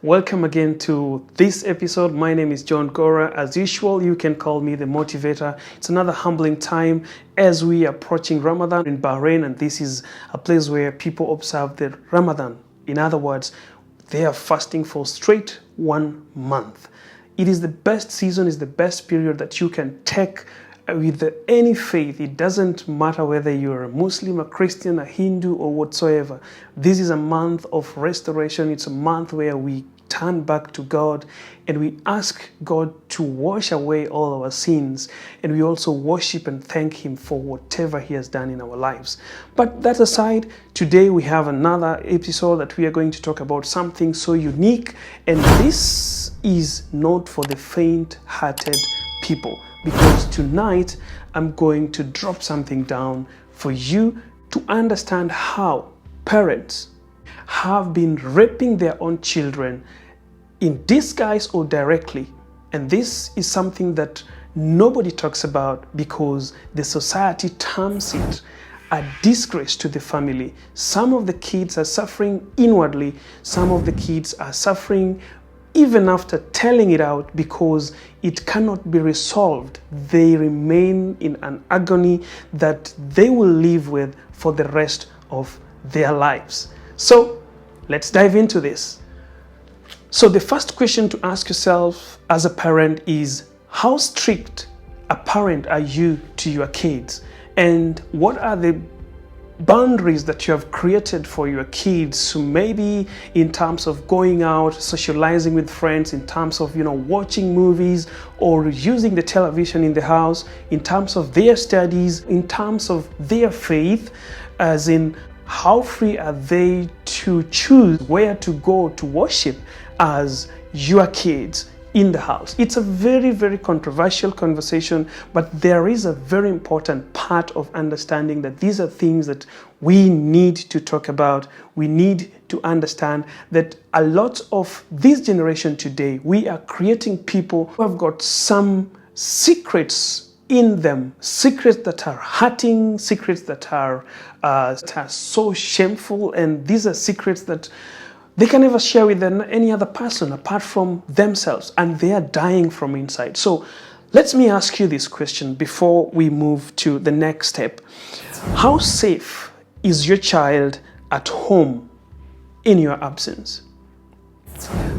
Welcome again to this episode. My name is John Gora. As usual, you can call me the motivator. It's another humbling time as we are approaching Ramadan in Bahrain, and this is a place where people observe the Ramadan. In other words, they are fasting for straight 1 month. It is the best season, is the best period that you can take with any faith. It doesn't matter whether you're a Muslim, a Christian, a Hindu, or whatsoever. This is a month of restoration. It's a month where we turn back to God and we ask God to wash away all our sins, and we also worship and thank Him for whatever He has done in our lives. But that aside, today we have another episode that we are going to talk about something so unique, and this is not for the faint-hearted people, because tonight I'm going to drop something down for you to understand how parents have been raping their own children in disguise or directly. And this is something that nobody talks about because the society terms it a disgrace to the family. Some of the kids are suffering inwardly, some of the kids are suffering even after telling it out because it cannot be resolved. They remain in an agony that they will live with for the rest of their lives. So let's dive into this. So the first question to ask yourself as a parent is, how strict a parent are you to your kids? And what are the boundaries that you have created for your kids? So maybe in terms of going out, socializing with friends, in terms of, watching movies or using the television in the house, in terms of their studies, in terms of their faith, as in how free are they to choose where to go to worship as your kids in the house? It's a very, very controversial conversation, but there is a very important part of understanding that these are things that we need to talk about. We need to understand that a lot of this generation today, we are creating people who have got some secrets in them, secrets that are hurting, secrets that are so shameful, and these are secrets that they can never share with any other person apart from themselves, and they are dying from inside. So let me ask you this question before we move to the next step. How safe is your child at home in your absence?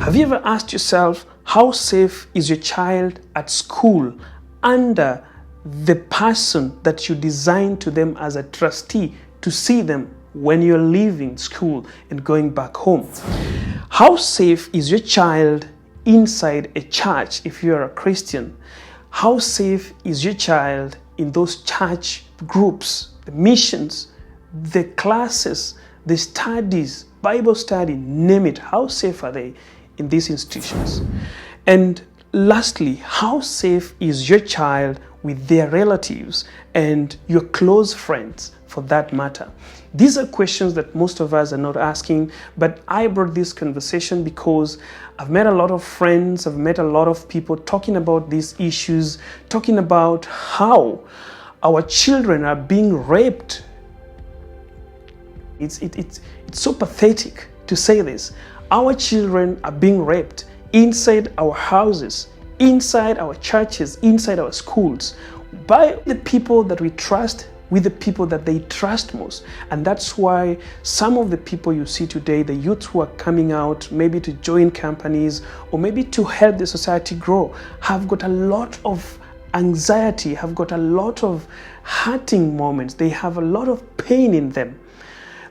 Have you ever asked yourself, how safe is your child at school under the person that you designed to them as a trustee to see them when you're leaving school and going back home? How safe is your child inside a church if you're a Christian? How safe is your child in those church groups, the missions, the classes, the studies, Bible study, name it? How safe are they in these institutions? And lastly, how safe is your child with their relatives and your close friends for that matter? These are questions that most of us are not asking, but I brought this conversation because I've met a lot of friends, I've met a lot of people talking about these issues, talking about how our children are being raped. It's so pathetic to say this. Our children are being raped inside our houses, inside our churches, inside our schools, by the people that we trust, with the people that they trust most. And that's why some of the people you see today, the youth who are coming out, maybe to join companies or maybe to help the society grow, have got a lot of anxiety, have got a lot of hurting moments. They have a lot of pain in them.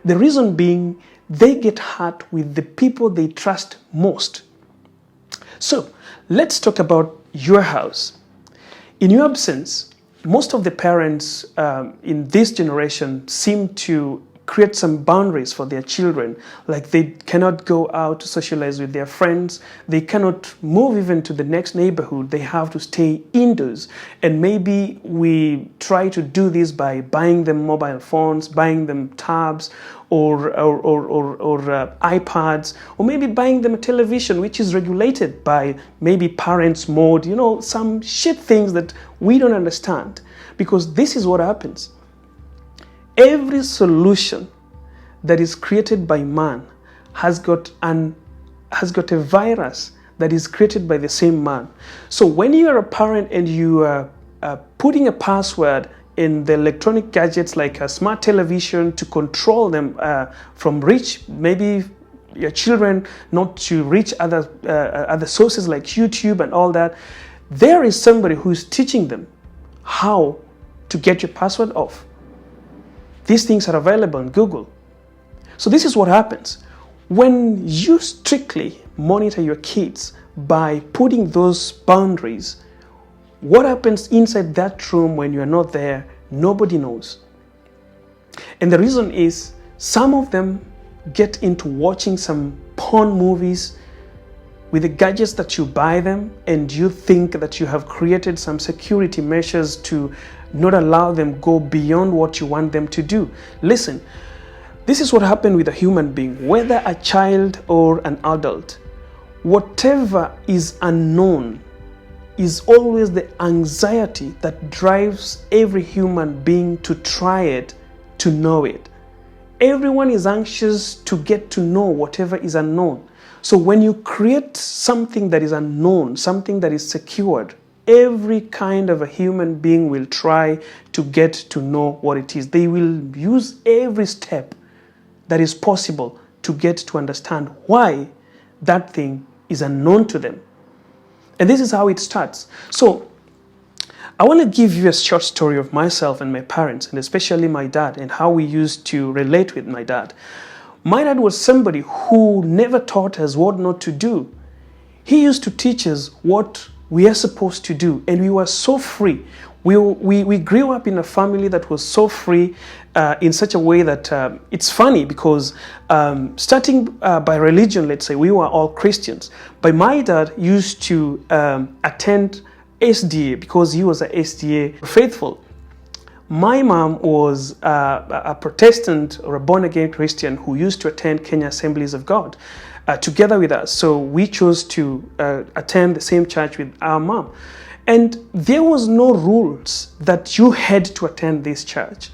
The reason being, they get hurt with the people they trust most. So let's talk about your house. In your absence, most of the parents in this generation seem to create some boundaries for their children. Like they cannot go out to socialize with their friends. They cannot move even to the next neighborhood. They have to stay indoors. And maybe we try to do this by buying them mobile phones, buying them tabs or iPads, or maybe buying them a television which is regulated by maybe parents mode, some shit things that we don't understand. Because this is what happens. Every solution that is created by man has got an has got a virus that is created by the same man. So when you are a parent and you are putting a password in the electronic gadgets like a smart television to control them from reach, maybe your children not to reach other sources like YouTube and all that, there is somebody who is teaching them how to get your password off. These things are available on Google. So this is what happens. When you strictly monitor your kids by putting those boundaries, what happens inside that room when you're not there, nobody knows. And the reason is some of them get into watching some porn movies with the gadgets that you buy them, and you think that you have created some security measures to not allow them go beyond what you want them to do. Listen, this is what happened with a human being, whether a child or an adult. Whatever is unknown is always the anxiety that drives every human being to try it, to know it. Everyone is anxious to get to know whatever is unknown. So when you create something that is unknown, something that is secured, every kind of a human being will try to get to know what it is. They will use every step that is possible to get to understand why that thing is unknown to them. And this is how it starts. So I want to give you a short story of myself and my parents, and especially my dad, and how we used to relate with my dad. My dad was somebody who never taught us what not to do. He used to teach us what we are supposed to do, and we were so free. We grew up in a family that was so free in such a way that it's funny because starting by religion, let's say, we were all Christians. But my dad used to attend SDA because he was a SDA faithful. My mom was a Protestant or a born-again Christian who used to attend Kenya Assemblies of God together with us. So we chose to attend the same church with our mom. And there was no rules that you had to attend this church.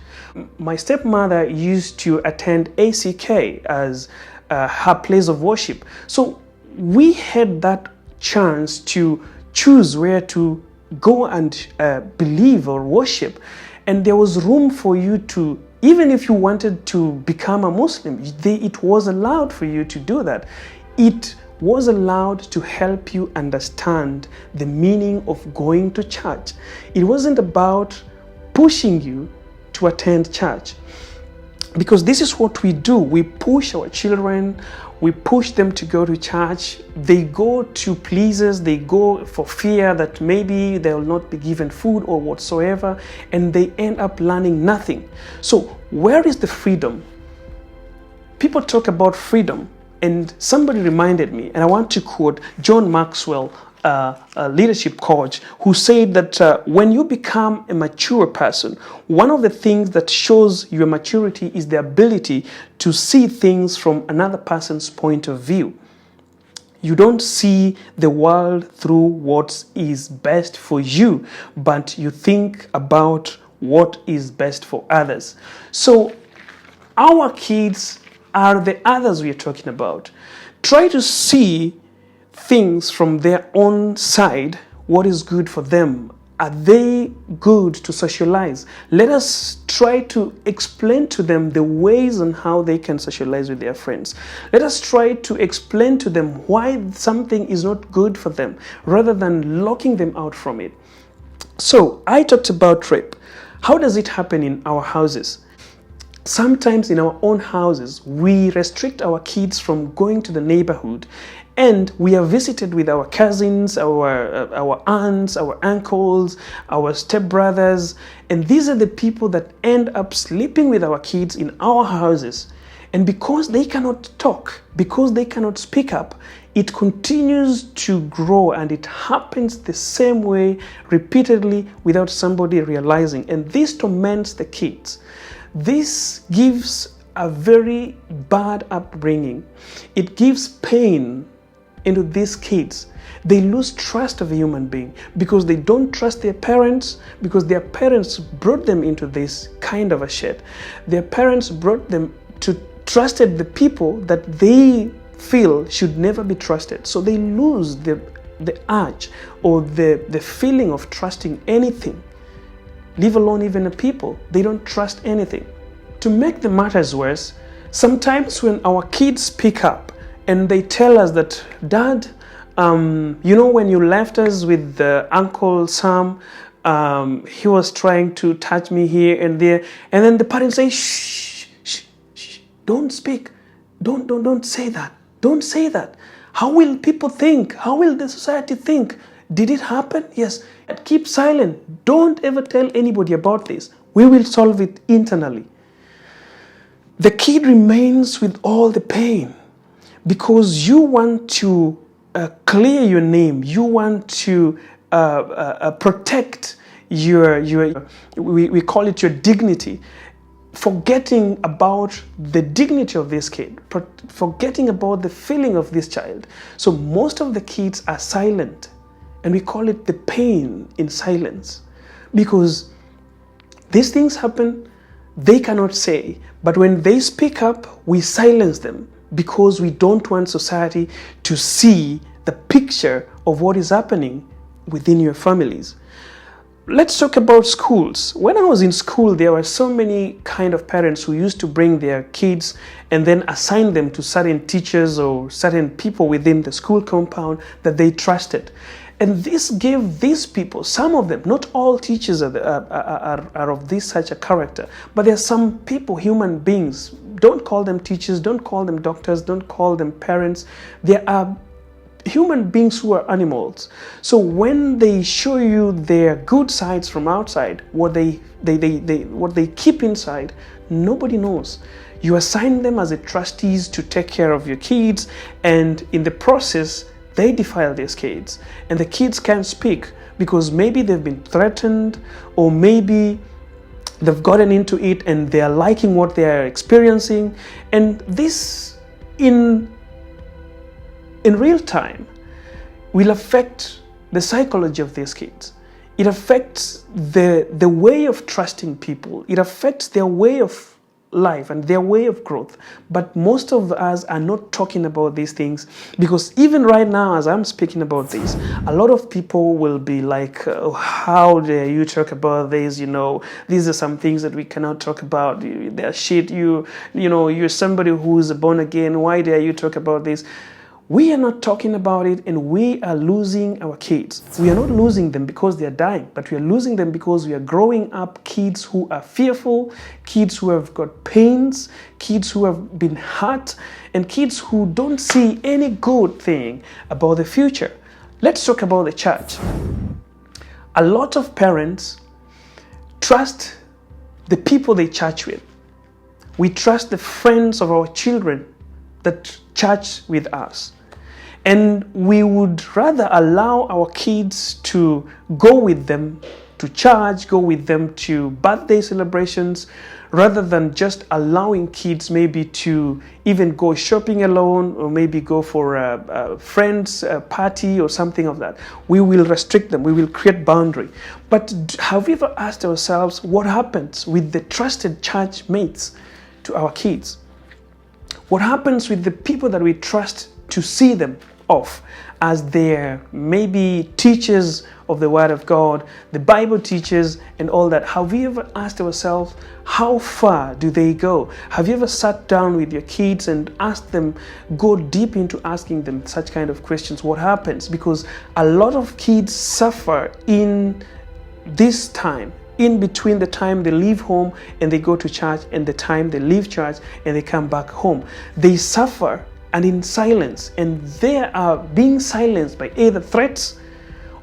My stepmother used to attend ACK as her place of worship. So we had that chance to choose where to go and believe or worship. And there was room for you to, even if you wanted to become a Muslim, it was allowed for you to do that. It was allowed to help you understand the meaning of going to church. It wasn't about pushing you to attend church. Because this is what we do. We push our children, we push them to go to church. They go to places, they go for fear that maybe they will not be given food or whatsoever, and they end up learning nothing. So where is the freedom? People talk about freedom, and somebody reminded me, and I want to quote John Maxwell, a leadership coach, who said that when you become a mature person, one of the things that shows your maturity is the ability to see things from another person's point of view. You don't see the world through what is best for you, but you think about what is best for others. So our kids are the others we are talking about. Try to see things from their own side. What is good for them? Are they good to socialize? Let us try to explain to them the ways on how they can socialize with their friends. Let us try to explain to them why something is not good for them, rather than locking them out from it. So I talked about rape. How does it happen in our houses? Sometimes in our own houses, we restrict our kids from going to the neighborhood, and we are visited with our cousins, our aunts, our uncles, our stepbrothers, and these are the people that end up sleeping with our kids in our houses. And because they cannot talk, because they cannot speak up, it continues to grow, and it happens the same way repeatedly without somebody realizing. And this torments the kids. This gives a very bad upbringing. It gives pain into these kids. They lose trust of a human being because they don't trust their parents, because their parents brought them into this kind of a shed. Their parents brought them to trusted the people that they feel should never be trusted. So they lose the urge or the feeling of trusting anything, leave alone even the people. They don't trust anything. To make the matters worse, sometimes when our kids speak up and they tell us that, Dad, when you left us with Uncle Sam, he was trying to touch me here and there, and then the parents say, shh, shh, shh, don't speak, don't say that, don't say that. How will people think? How will the society think? Did it happen? Yes. Keep silent. Don't ever tell anybody about this. We will solve it internally. The kid remains with all the pain because you want to clear your name. You want to protect your we call it your dignity, forgetting about the dignity of this kid, forgetting about the feeling of this child. So most of the kids are silent, and we call it the pain in silence, because these things happen, they cannot say, but when they speak up, we silence them because we don't want society to see the picture of what is happening within your families. Let's talk about schools. When I was in school, there were so many kind of parents who used to bring their kids and then assign them to certain teachers or certain people within the school compound that they trusted. And this gave these people, some of them, not all teachers are of this such a character, but there are some people, human beings, don't call them teachers, don't call them doctors, don't call them parents. There are human beings who are animals. So when they show you their good sides from outside, what they keep inside, nobody knows. You assign them as a trustees to take care of your kids, and in the process, they defile these kids, and the kids can't speak because maybe they've been threatened, or maybe they've gotten into it and they're liking what they're experiencing. And this in real time will affect the psychology of these kids. It affects the way of trusting people. It affects their way of life and their way of growth. But most of us are not talking about these things, because even right now, as I'm speaking about this, a lot of people will be like, oh, how dare you talk about this? These are some things that we cannot talk about. They're shit. You're somebody who is born again. Why dare you talk about this? We are not talking about it, and we are losing our kids. We are not losing them because they are dying, but we are losing them because we are growing up kids who are fearful, kids who have got pains, kids who have been hurt, and kids who don't see any good thing about the future. Let's talk about the church. A lot of parents trust the people they church with. We trust the friends of our children that church with us. And we would rather allow our kids to go with them to church, go with them to birthday celebrations, rather than just allowing kids maybe to even go shopping alone, or maybe go for a friend's party or something of that. We will restrict them. We will create boundary. But have we ever asked ourselves what happens with the trusted church mates to our kids? What happens with the people that we trust to see them off as their maybe teachers of the Word of God, the Bible teachers and all that? Have we ever asked ourselves, how far do they go? Have you ever sat down with your kids and asked them, go deep into asking them such kind of questions? What happens? Because a lot of kids suffer in this time, in between the time they leave home and they go to church and the time they leave church and they come back home. They suffer and in silence, and they are being silenced by either threats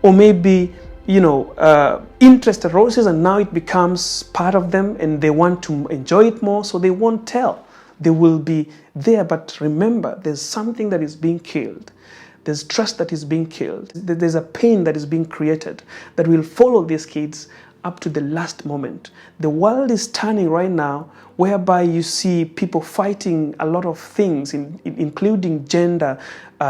or maybe interest arises, and now it becomes part of them and they want to enjoy it more, so they won't tell. They will be there, but remember, there's something that is being killed. There's trust that is being killed. There's a pain that is being created that will follow these kids up to the last moment. The world is turning right now, whereby you see people fighting a lot of things, including gender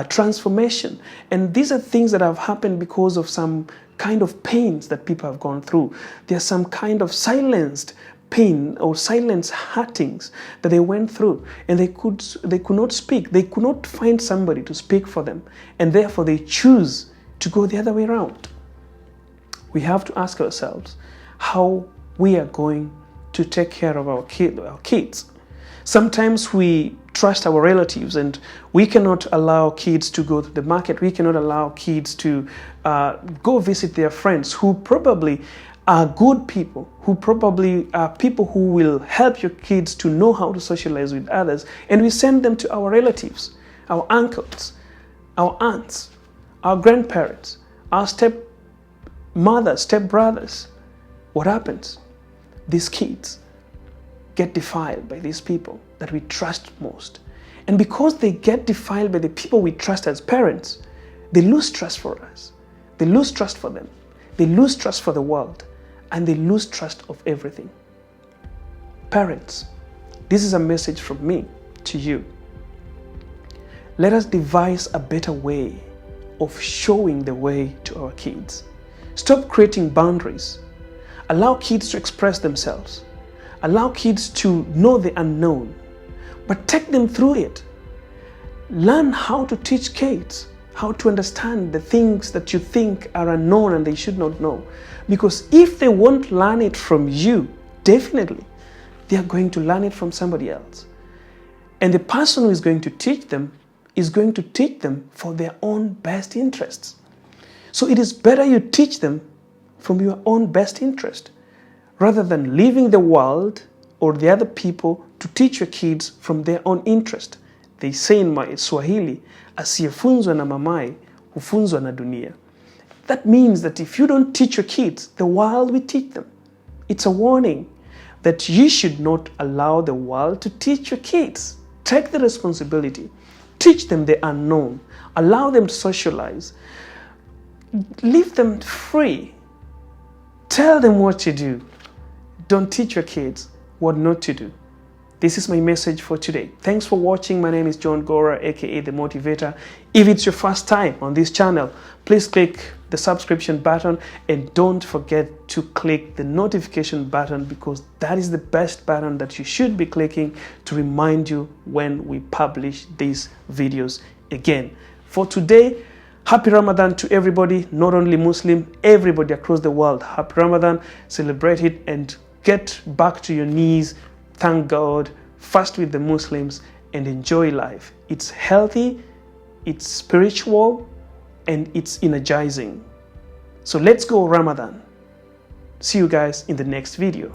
transformation. And these are things that have happened because of some kind of pains that people have gone through. There's some kind of silenced pain or silence hurtings that they went through, and they could not speak. They could not find somebody to speak for them, and therefore they choose to go the other way around. We have to ask ourselves how we are going to take care of our kids. Sometimes we trust our relatives, and we cannot allow kids to go to the market. We cannot allow kids to go visit their friends who probably are good people, who probably are people who will help your kids to know how to socialize with others. And we send them to our relatives, our uncles, our aunts, our grandparents, our stepmothers, stepbrothers. What happens? These kids get defiled by these people that we trust most. And because they get defiled by the people we trust as parents, they lose trust for us. They lose trust for them. They lose trust for the world. And they lose trust of everything. Parents, this is a message from me to you. Let us devise a better way of showing the way to our kids. Stop creating boundaries. Allow kids to express themselves. Allow kids to know the unknown, but take them through it. Learn how to teach kids how to understand the things that you think are unknown and they should not know. Because if they won't learn it from you, definitely they are going to learn it from somebody else. And the person who is going to teach them is going to teach them for their own best interests. So it is better you teach them from your own best interest, rather than leaving the world or the other people to teach your kids from their own interest. They say in my Swahili, asiyefunzwa na mamaye hufunzwa na dunia. That means that if you don't teach your kids, the world will teach them. It's a warning that you should not allow the world to teach your kids. Take the responsibility. Teach them the unknown. Allow them to socialize. Leave them free. Tell them what to do. Don't teach your kids what not to do. This is my message for today. Thanks for watching. My name is John Gora, aka The Motivator. If it's your first time on this channel, please click the subscription button and don't forget to click the notification button, because that is the best button that you should be clicking to remind you when we publish these videos again. For today, happy Ramadan to everybody, not only Muslim, everybody across the world. Happy Ramadan, celebrate it and get back to your knees. Thank God, fast with the Muslims and enjoy life. It's healthy, it's spiritual, and it's energizing. So let's go Ramadan. See you guys in the next video.